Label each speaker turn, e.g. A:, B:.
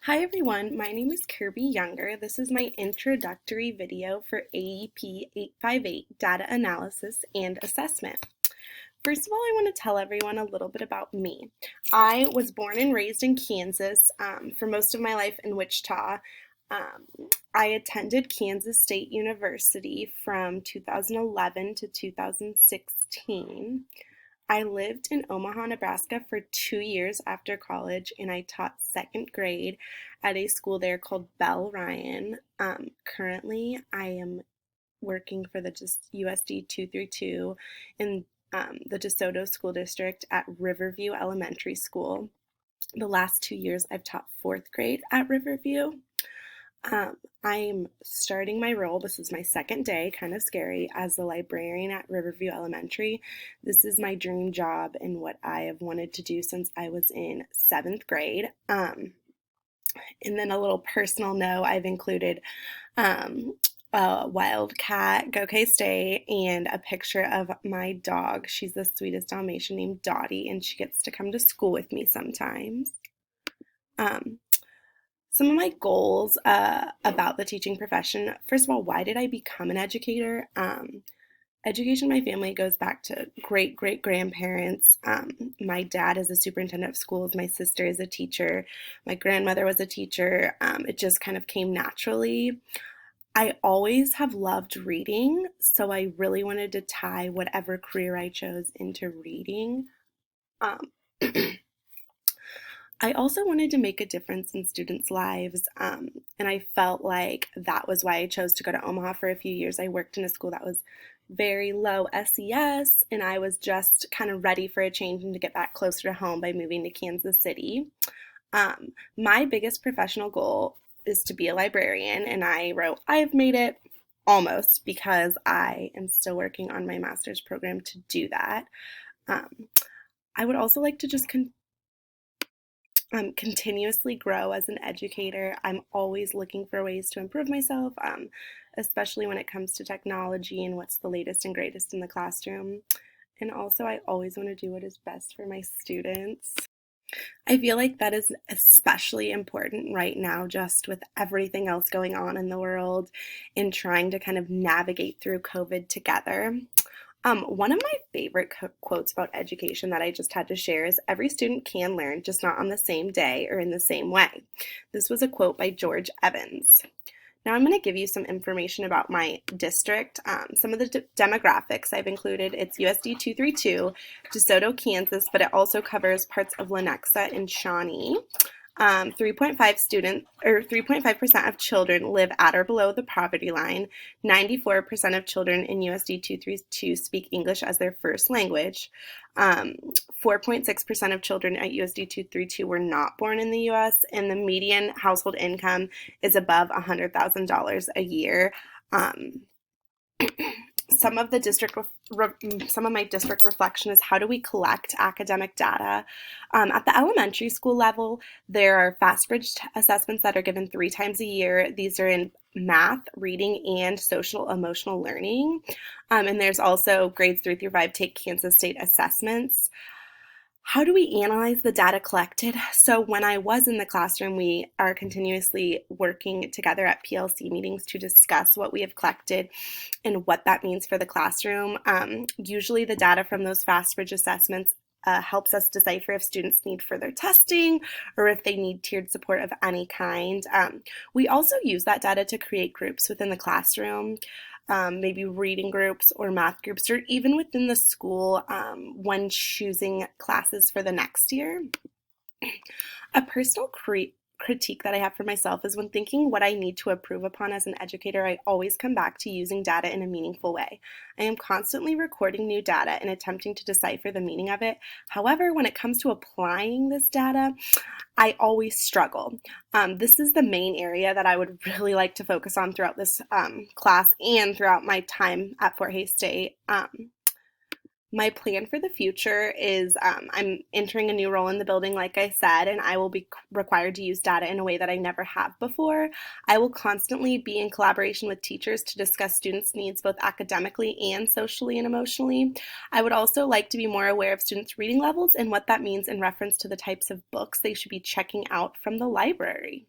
A: Hi everyone, my name is Kirby Younger. This is my introductory video for AEP 858 Data Analysis and Assessment. First of all, I want to tell everyone a little bit about me. I was born and raised in Kansas for most of my life in Wichita. I attended Kansas State University from 2011 to 2016. I lived in Omaha, Nebraska for 2 years after college, and I taught second grade at a school there called Bell Ryan. Currently, I am working for the USD 232 in the DeSoto School District at Riverview Elementary School. The last 2 years, I've taught fourth grade at Riverview. I'm starting my role, this is my second day, kind of scary, as the librarian at Riverview Elementary. This is my dream job and what I have wanted to do since I was in seventh grade. And then a little personal note, I've included a Wildcat, Go K-State, and a picture of my dog. She's the sweetest Dalmatian named Dottie, and she gets to come to school with me sometimes. Some of my goals about the teaching profession. First of all, why did I become an educator? Education in my family goes back to great-great-grandparents. My dad is a superintendent of schools. My sister is a teacher. My grandmother was a teacher. It just kind of came naturally. I always have loved reading, so I really wanted to tie whatever career I chose into reading. I also wanted to make a difference in students' lives, and I felt like that was why I chose to go to Omaha for a few years. I worked in a school that was very low SES, and I was just kind of ready for a change and to get back closer to home by moving to Kansas City. My biggest professional goal is to be a librarian, and I wrote, I've made it almost, because I am still working on my master's program to do that. I would also like to just continuously grow as an educator. I'm always looking for ways to improve myself, especially when it comes to technology and what's the latest and greatest in the classroom. And also, I always want to do what is best for my students. I feel like that is especially important right now, just with everything else going on in the world and trying to kind of navigate through COVID together. One of my favorite quotes about education that I just had to share is, every student can learn, just not on the same day or in the same way. This was a quote by George Evans. Now I'm going to give you some information about my district. Some of the demographics I've included. It's USD 232, DeSoto, Kansas, but it also covers parts of Lenexa and Shawnee. 3.5% of children live at or below the poverty line. 94% of children in USD 232 speak English as their first language. 4.6% of children at USD 232 were not born in the U.S., and the median household income is above $100,000 a year. Some of my district reflection is, how do we collect academic data? At the elementary school level, there are FastBridge assessments that are given 3 times a year. These are in math, reading, and social emotional learning. And there's also grades 3 through 5 take Kansas State assessments. How do we analyze the data collected? So when I was in the classroom, we are continuously working together at PLC meetings to discuss what we have collected and what that means for the classroom. Usually the data from those FastBridge assessments helps us decipher if students need further testing or if they need tiered support of any kind. We also use that data to create groups within the classroom. Maybe reading groups or math groups, or even within the school when choosing classes for the next year. A personal critique that I have for myself is, when thinking what I need to improve upon as an educator, I always come back to using data in a meaningful way. I am constantly recording new data and attempting to decipher the meaning of it. However, when it comes to applying this data, I always struggle. This is the main area that I would really like to focus on throughout this class and throughout my time at Fort Hays State. My plan for the future is, I'm entering a new role in the building, like I said, and I will be required to use data in a way that I never have before. I will constantly be in collaboration with teachers to discuss students' needs both academically and socially and emotionally. I would also like to be more aware of students' reading levels and what that means in reference to the types of books they should be checking out from the library.